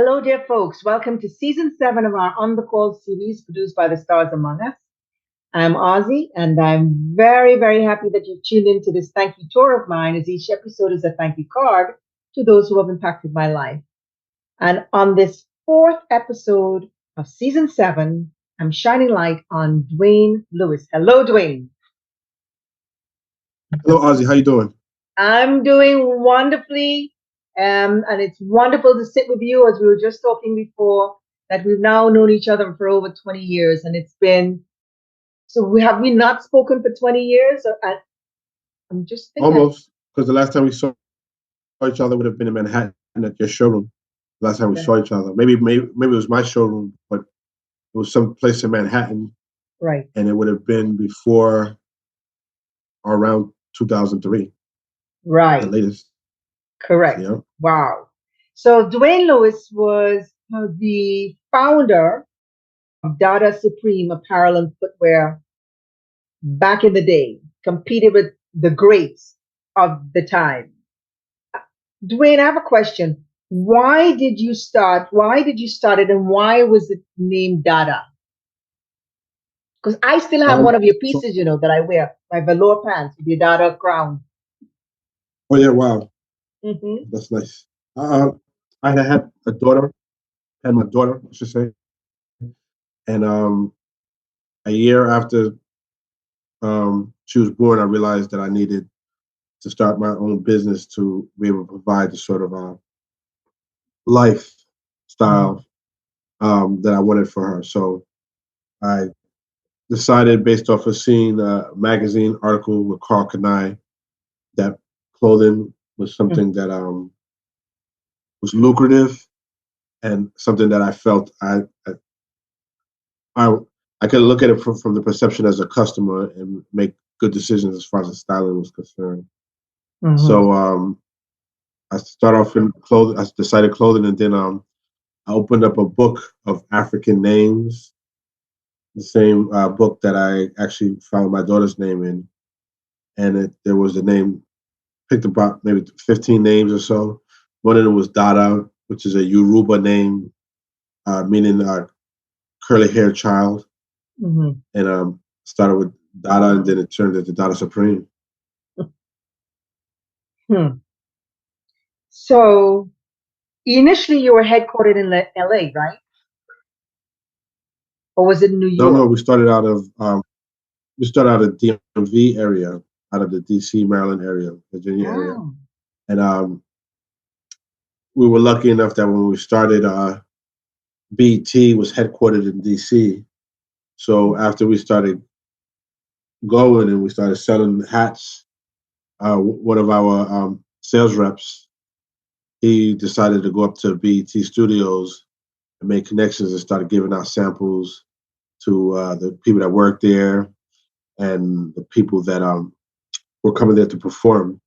Hello, dear folks. Welcome to season 7 of our On the Call series produced by the Stars Among Us. I'm Ozzie, and I'm very, very happy that you've tuned into this thank you tour of mine, as each episode is a thank you card to those who have impacted my life. And on this fourth episode of season 7, I'm shining light on Dwayne Lewis. Hello, Dwayne. Hello, Ozzie. How you doing? I'm doing wonderfully. And it's wonderful to sit with you, as we were just talking before, that we've now known each other for over 20 years. And it's been, so have we not spoken for 20 years? I'm just thinking. Almost, because the last time we saw each other would have been in Manhattan at your showroom. Last time we saw each other. Maybe it was my showroom, but it was some place in Manhattan. Right. And it would have been before or around 2003. Right. The latest. Correct. Yeah. Wow. So Dwayne Lewis was the founder of Dada Supreme apparel and footwear back in the day, competed with the greats of the time. Dwayne, I have a question. Why did you start it, and why was it named Dada? Because I still have one of your pieces, that I wear, my velour pants with your Dada crown. Oh, yeah, wow. Mm-hmm. That's nice. I had a daughter, I should say. And a year after she was born, I realized that I needed to start my own business to be able to provide the sort of lifestyle that I wanted for her. So I decided, based off of seeing a magazine article with Carl Kanai, that clothing was something that was lucrative and something that I felt I could look at it from the perception as a customer and make good decisions as far as the styling was concerned. Mm-hmm. So I started off in clothing. I decided clothing, and then I opened up a book of African names, the same book that I actually found my daughter's name in, and there was a name, picked about maybe 15 names or so. One of them was Dada, which is a Yoruba name, meaning curly haired child. Mm-hmm. And started with Dada, and then it turned into Dada Supreme. So initially you were headquartered in LA, right? Or was it New York? No, we started out of DMV area, out of the DC, Maryland area, Virginia area. And we were lucky enough that when we started, BT was headquartered in DC. So after we started going and we started selling hats, one of our sales reps, he decided to go up to BT Studios and make connections and started giving out samples to the people that worked there and the people that were coming there to perform.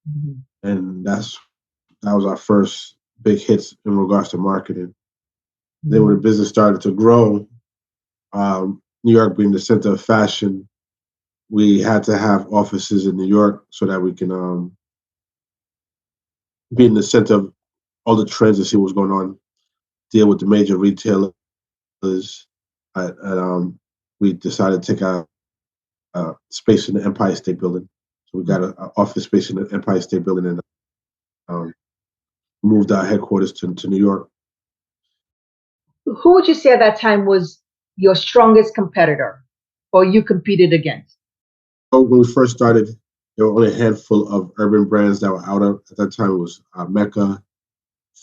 Mm-hmm. And that was our first big hits in regards to marketing. Mm-hmm. Then when the business started to grow, New York being the center of fashion, we had to have offices in New York so that we can be in the center of all the trends and see what's going on, deal with the major retailers. We decided to take a space in the Empire State Building. So we got an office space in the Empire State Building and moved our headquarters to New York. Who would you say at that time was your strongest competitor, or you competed against? When we first started, there were only a handful of urban brands that were out of. At that time, it was Mecca.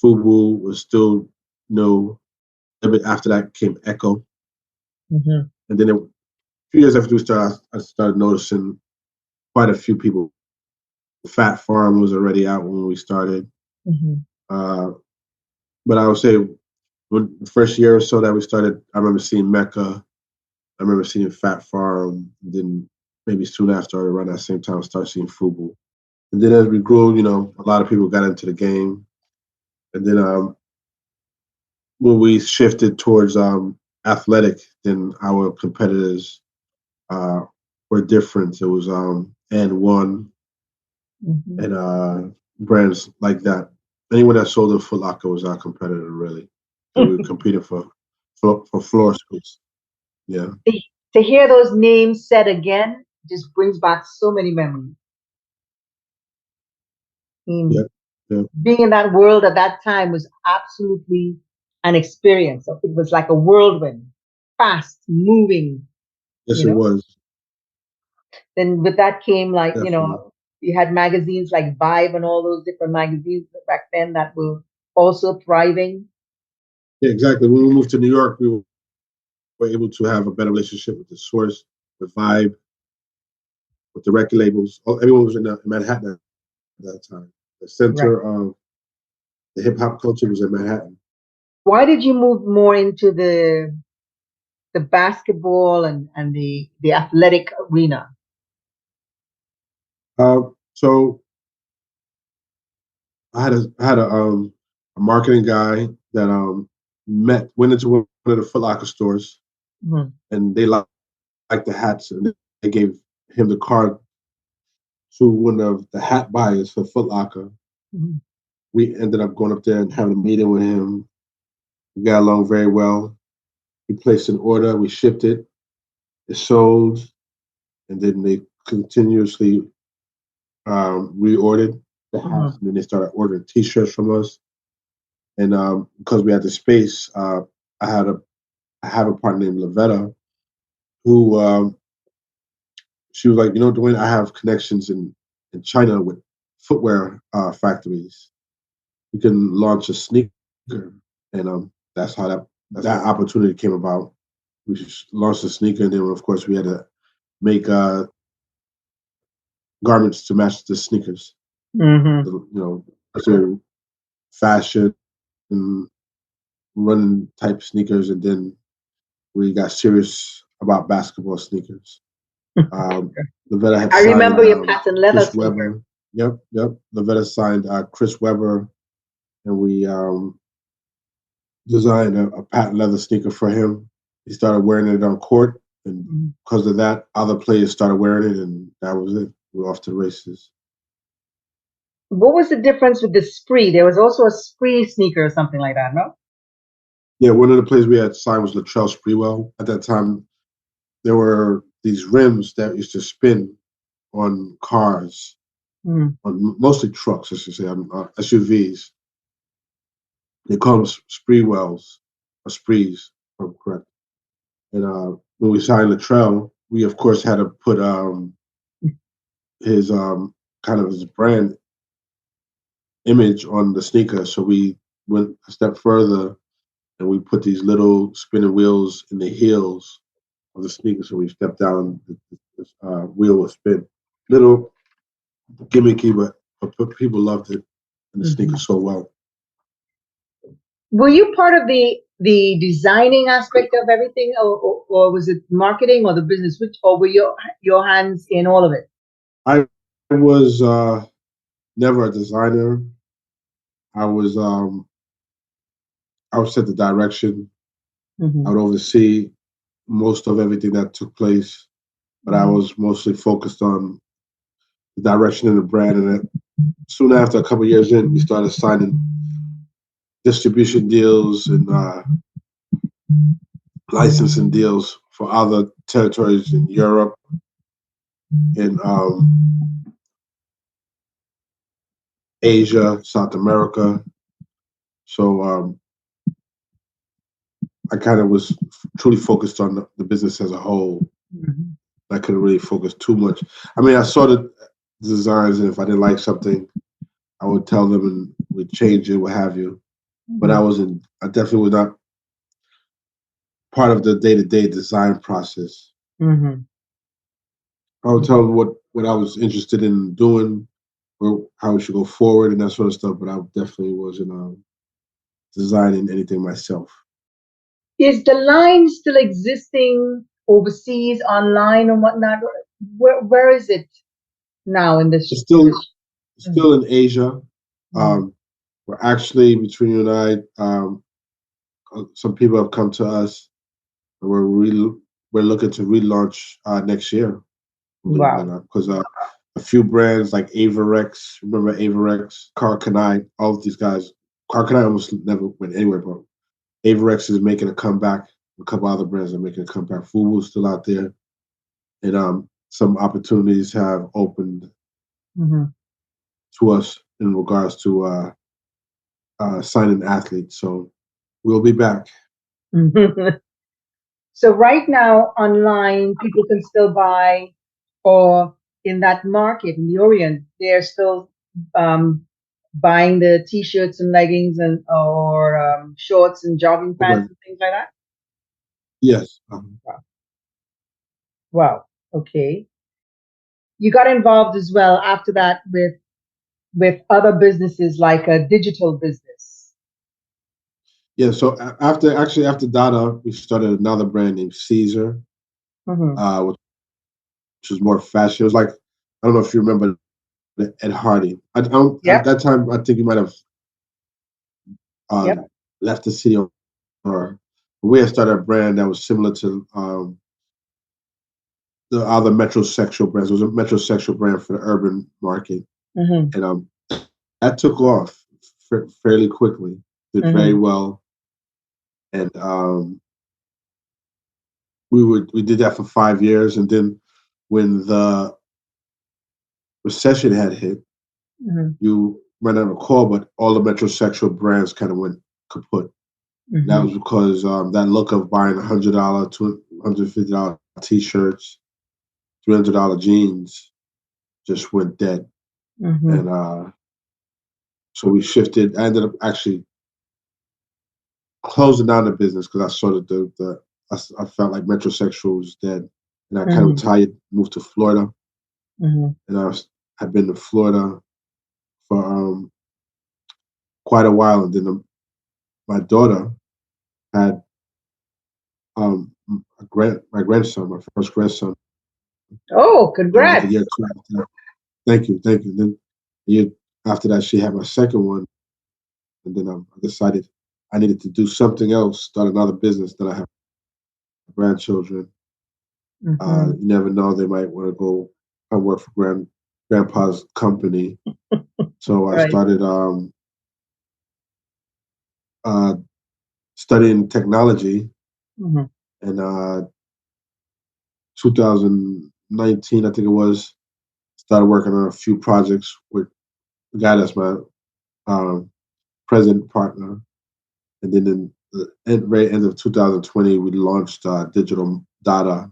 Fubu was still new. A bit after that came Echo. Mm-hmm. And then a few years after we started, I started noticing quite a few people. Fat Farm was already out when we started. Mm-hmm. But I would say when the first year or so that we started, I remember seeing Mecca. I remember seeing Fat Farm. Then maybe soon after, around that same time, I started seeing Fubu. And then as we grew, a lot of people got into the game. And then when we shifted towards athletic, then our competitors were different. It was and one, mm-hmm. and brands like that. anyone that sold a Foot Locker was our competitor, really. So we were competing for floor space. Yeah. To hear those names said again just brings back so many memories. Yeah. Being in that world at that time was absolutely an experience. It was like a whirlwind, fast moving. Yes, it was. Then with that came like, Definitely. you had magazines like Vibe and all those different magazines back then that were also thriving. Yeah, exactly. When we moved to New York, we were able to have a better relationship with the source, with Vibe, with the record labels. Everyone was in Manhattan at that time. The center of the hip hop culture was in Manhattan. Why did you move more into the basketball and the athletic arena? So I had a marketing guy that went into one of the Foot Locker stores, and they liked the hats, and they gave him the card to one of the hat buyers for Foot Locker. We ended up going up there and having a meeting with him. We got along very well. He placed an order, we shipped it, it sold, and then they continuously reordered the hats, and then they started ordering T-shirts from us. And because we had the space, I have a partner named Lavetta, who she was like, Dwayne, I have connections in China with footwear factories. We can launch a sneaker, and that's how that opportunity came about. We launched a sneaker, and then of course we had to make garments to match the sneakers. Fashion and running type sneakers, and then we got serious about basketball sneakers. Lavetta had signed, remember your patent leather Chris Webber. Yep. Lavetta signed Chris Webber, and we designed a patent leather sneaker for him. He started wearing it on court, and because of that, other players started wearing it, and that was it. We were off to the races. What was the difference with the Spree? There was also a Spree sneaker or something like that, no? Yeah, one of the players we had signed was Latrell Sprewell. At that time, there were these rims that used to spin on cars, on mostly trucks, I should say, SUVs. They call them Sprewells, or Sprees, if I'm correct. And when we signed Latrell, we of course had to put his kind of his brand image on the sneaker. So we went a step further, and we put these little spinning wheels in the heels of the sneaker. So we stepped down, the wheel will spin. Little gimmicky, but people loved it, and the sneaker so well. Were you part of the designing aspect of everything, or was it marketing or the business? Or were your hands in all of it? I was never a designer. I was set the direction. I would oversee most of everything that took place, but I was mostly focused on the direction of the brand. And soon after, a couple of years in, we started signing distribution deals and licensing deals for other territories in Europe and Asia, South America. So I kind of was truly focused on the business as a whole. I couldn't really focus too much. I mean, I saw the designs, and if I didn't like something, I would tell them and we'd change it, what have you. But I definitely was not part of the day-to-day design process. I would tell them what I was interested in doing, or how we should go forward and that sort of stuff, but I definitely wasn't designing anything myself. Is the line still existing overseas, online and whatnot? Where is it now in this? It's still in Asia. We're actually, between you and I, some people have come to us, and we're looking to relaunch next year. Wow! Because a few brands like Avarex. Remember Avarex, Car Canine, all of these guys. Car Canine almost never went anywhere, but Avarex is making a comeback. A couple other brands are making a comeback. Fubu's still out there, and some opportunities have opened to us in regards to signing athletes. So we'll be back. So right now, online, people can still buy, or in that market in the Orient, they're still buying the t-shirts and leggings and or shorts and jogging pants Okay. and things like that. Yes. Wow. Okay. You got involved as well after that with other businesses like a digital business. Yeah. So after Dada, we started another brand named Caesar, which was more fashion. It was like, I don't know if you remember Ed Hardy. I don't at Yep. that time. I think you might have Yep. left the city, or we had started a brand that was similar to the other metrosexual brands. It was a metrosexual brand for the urban market, and that took off fairly quickly. Did very well, and we did that for 5 years, and then when the recession had hit, you might not recall, but all the metrosexual brands kind of went kaput. That was because that look of buying $100, $150 t-shirts, $300 jeans just went dead. And so we shifted. I ended up actually closing down the business because I saw that I felt like metrosexual was dead. And I kind of retired, moved to Florida. And I've been to Florida for quite a while. And then my daughter had my grandson, my first grandson. Oh, And like a congrats. year or two after that, thank you. Then a year after that, she had my second one. And then I decided I needed to do something else, start another business that I have grandchildren. You never know, they might want to go and work for grandpa's company. So I started studying technology. And 2019, I think it was, started working on a few projects with the guy that's my present partner. And then in the very end of 2020, we launched Digital Data,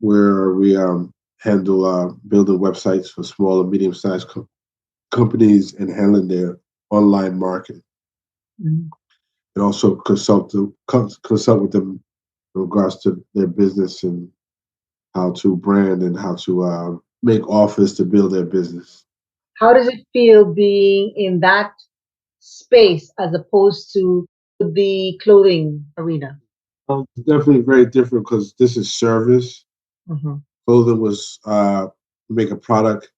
where we handle building websites for small and medium-sized companies and handling their online marketing. And also consult with them in regards to their business and how to brand and how to make offers to build their business. How does it feel being in that space as opposed to the clothing arena? It's definitely very different because this is service. Clothing was make a product.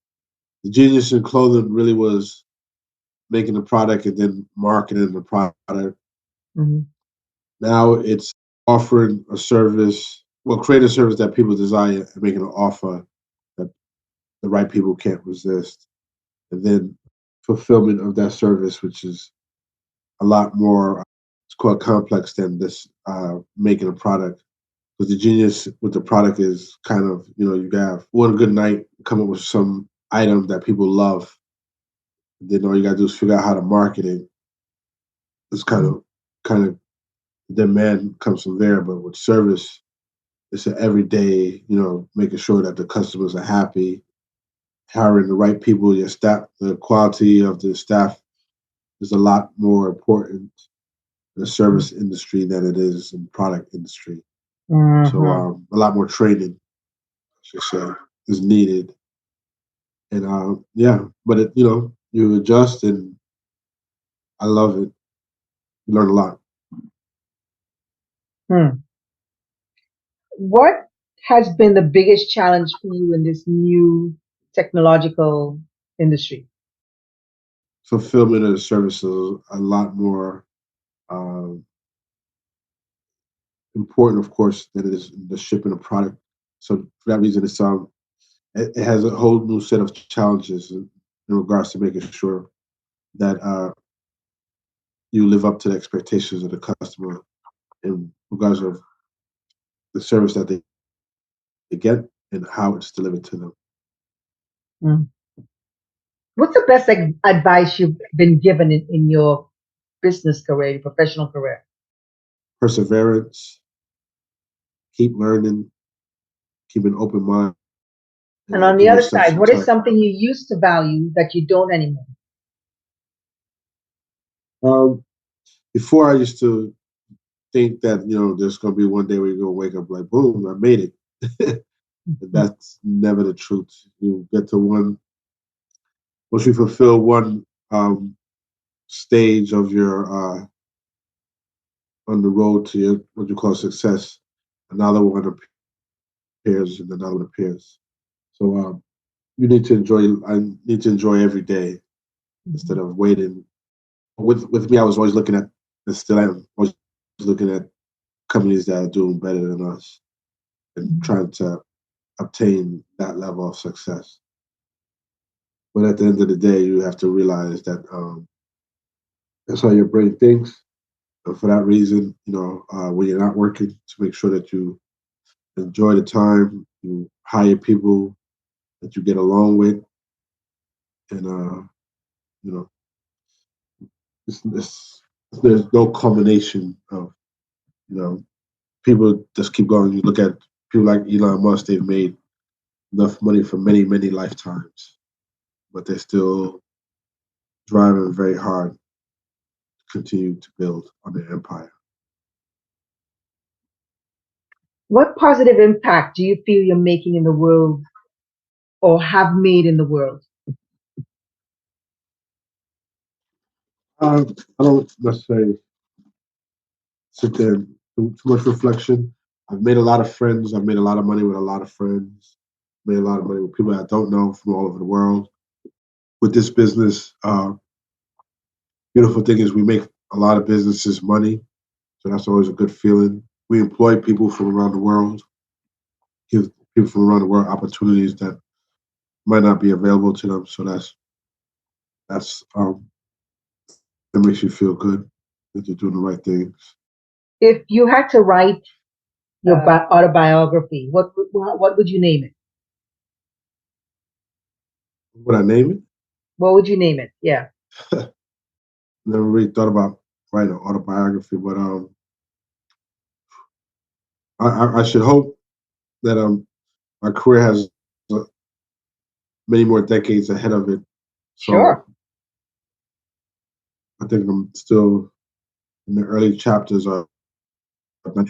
The genius in clothing really was making the product and then marketing the product. Now it's offering a service, well, creating a service that people desire and making an offer that the right people can't resist. And then fulfillment of that service, which is a lot more, it's quite complex than this making a product. Because the genius with the product is kind of, you have one good night, come up with some item that people love. Then all you gotta do is figure out how to market it. It's kind of demand comes from there, but with service, it's an everyday, making sure that the customers are happy, hiring the right people, your staff, the quality of the staff is a lot more important in the service industry than it is in product industry. So a lot more training, I should say, is needed. And yeah, but you adjust, and I love it. You learn a lot. What has been the biggest challenge for you in this new technological industry? Fulfillment of the service is a lot more um, important, of course, than it is the shipping of product. So for that reason, it has a whole new set of challenges in regards to making sure that you live up to the expectations of the customer in regards of the service that they get and how it's delivered to them. Mm. What's the best advice you've been given in your business career, your professional career? Perseverance, keep learning, keep an open mind. And on the give other yourself side, some what is time. something you used to value that you don't anymore? Before I used to think that, there's going to be one day where you're going to wake up like, boom, I made it. That's never the truth. You get to once you fulfill one stage of your on the road to your what you call success, another one appears and another one appears. So you need to enjoy. I need to enjoy every day instead of waiting. With me, I was always looking at, and still am always looking at companies that are doing better than us and trying to obtain that level of success. But at the end of the day, you have to realize that that's how your brain thinks. And for that reason, when you're not working, to make sure that you enjoy the time, you hire people that you get along with, and it's, there's no combination of people just keep going. You look at people like Elon Musk; they've made enough money for many, many lifetimes, but they're still driving very hard to continue to build on their empire. What positive impact do you feel you're making in the world or have made in the world? I don't necessarily sit there and do too much reflection. I've made a lot of friends. I've made a lot of money with a lot of friends. Made a lot of money with people I don't know from all over the world. With this business, beautiful thing is we make a lot of businesses money, so that's always a good feeling. We employ people from around the world, give people from around the world opportunities that might not be available to them. So that's that makes you feel good that you're doing the right things. If you had to write your autobiography, what would you name it? Would I name it? What would you name it? Yeah. Never really thought about writing an autobiography, but I should hope that my career has uh, many more decades ahead of it. So Sure. I think I'm still in the early chapters, or not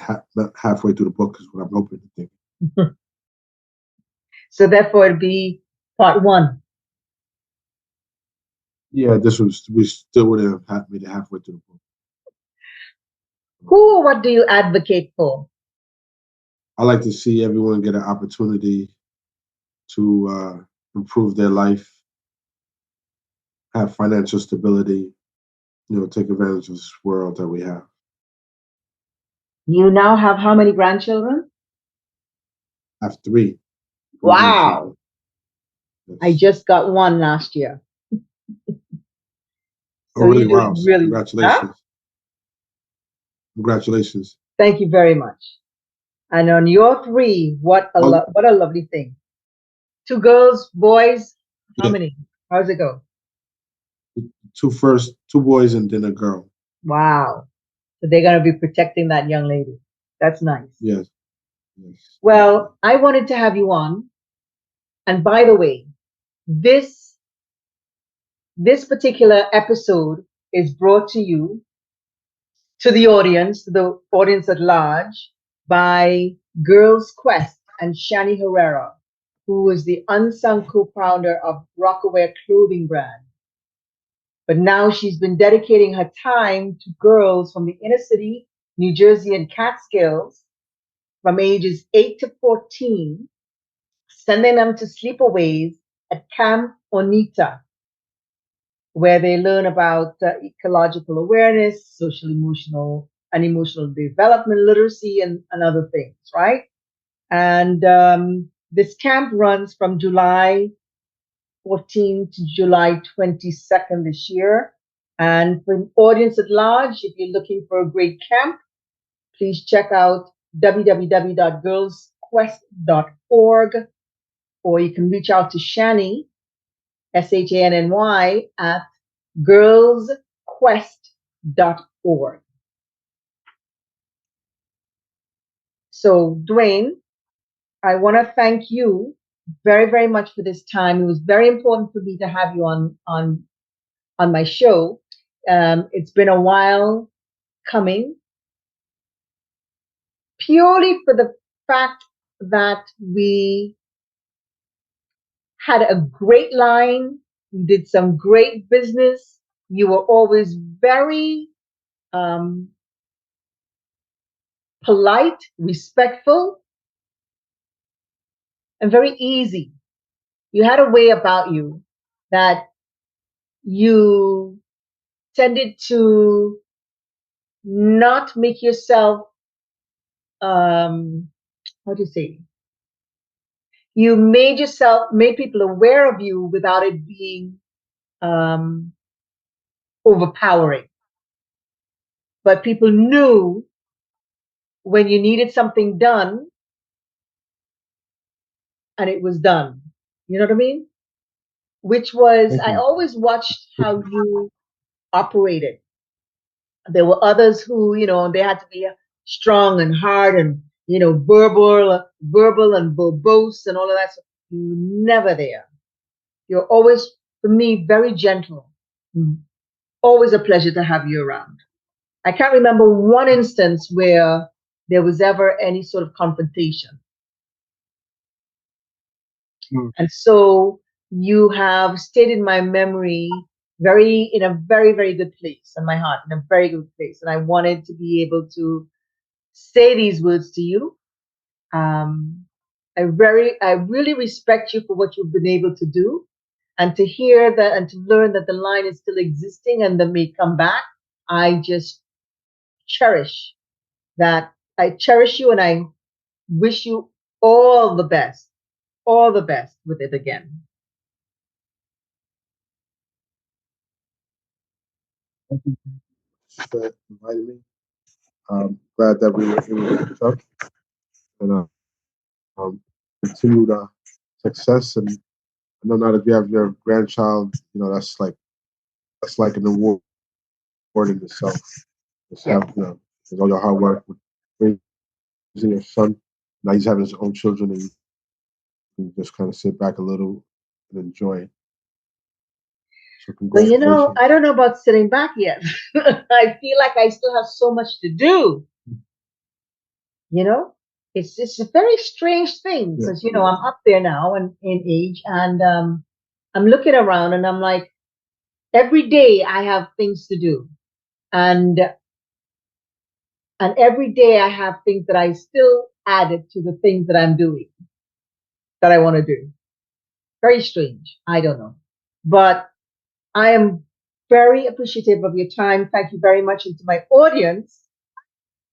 halfway through the book, is what I'm hoping to think. So therefore, it'd be part one. Yeah, we still would have made it halfway through the book. Who or what do you advocate for? I like to see everyone get an opportunity to improve their life, have financial stability, take advantage of this world that we have. You now have how many grandchildren? I have three. Wow. Yes. I just got one last year. Oh, So really? you're Wow. doing really, Congratulations. huh? Congratulations. Thank you very much. And on your three, what a lovely thing. Two girls, boys, how many? How's it go? Two boys and then a girl. Wow. So they're going to be protecting that young lady. That's nice. Yes. Well, I wanted to have you on. And by the way, this particular episode is brought to you, to the audience at large, by Girls Quest and Shani Herrera, who is the unsung co-founder of Rockaware clothing brand. But now she's been dedicating her time to girls from the inner city, New Jersey and Catskills, from ages 8 to 14, sending them to sleepaways at Camp Onita, where they learn about ecological awareness, social, emotional, and emotional development literacy, and other things, right? And This camp runs from July 14th to July 22nd this year. And for the audience at large, if you're looking for a great camp, please check out www.girlsquest.org, or you can reach out to Shani, SHANNY, at girlsquest.org. So, Dwayne, I want to thank you very, very much for this time. It was very important for me to have you on my show. It's been a while coming, purely for the fact that we had a great line. We did some great business. You were always very polite, respectful, and very easy. You had a way about you that you tended to not make yourself, how do you say? You made people aware of you without it being overpowering. But people knew when you needed something done, and it was done. You know what I mean? Which was, I always watched how you operated. There were others who, they had to be strong and hard and, verbal and verbose and all of that. So you never there. You're always, for me, very gentle. Always a pleasure to have you around. I can't remember one instance where there was ever any sort of confrontation. And so you have stayed in my memory in a very, very good place, in my heart, in a very good place. And I wanted to be able to say these words to you. I really respect you for what you've been able to do, and to hear that and to learn that the line is still existing and that may come back. I just cherish that. I cherish you, and I wish you all the best with it again. Thank you for inviting me. Glad that we were able to talk and continued success. And I know now that you have your grandchild, that's like an award in itself. Just have, with all your hard work with raising your son. Now he's having his own children, and you can just kind of sit back a little and enjoy it. So well, I don't know about sitting back yet. I feel like I still have so much to do. It's a very strange thing because, I'm up there now and in age, and I'm looking around and I'm like, every day I have things to do. And every day I have things that I still added to the things that I'm doing that I want to do. Very strange. I don't know. But I am very appreciative of your time. Thank you very much. And to my audience,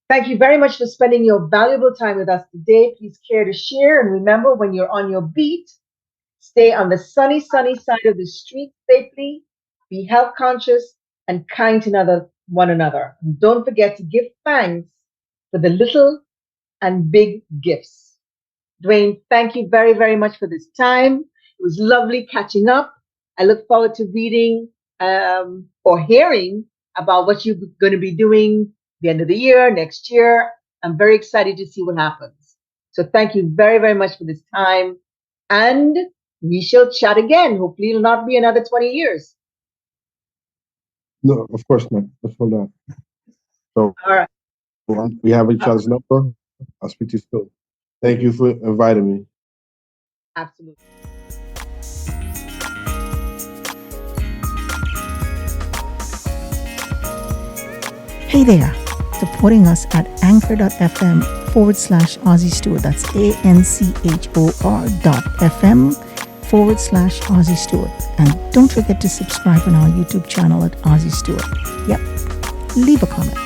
thank you very much for spending your valuable time with us today. Please care to share. And remember, when you're on your beat, stay on the sunny side of the street safely. Be health conscious and kind to one another. And don't forget to give thanks for the little and big gifts. Dwayne, thank you very, very much for this time. It was lovely catching up. I look forward to reading or hearing about what you're going to be doing the end of the year, next year. I'm very excited to see what happens. So thank you very, very much for this time. And we shall chat again. Hopefully it'll not be another 20 years. No, of course not. Let's hold on. So, all right. We have each other's number. I'll speak to you soon. Thank you for inviting me. Absolutely. Hey there, supporting us at anchor.fm/Ozzie Stewart. That's ANCHOR.FM/Ozzie Stewart. And don't forget to subscribe on our YouTube channel at Ozzie Stewart. Yep, leave a comment.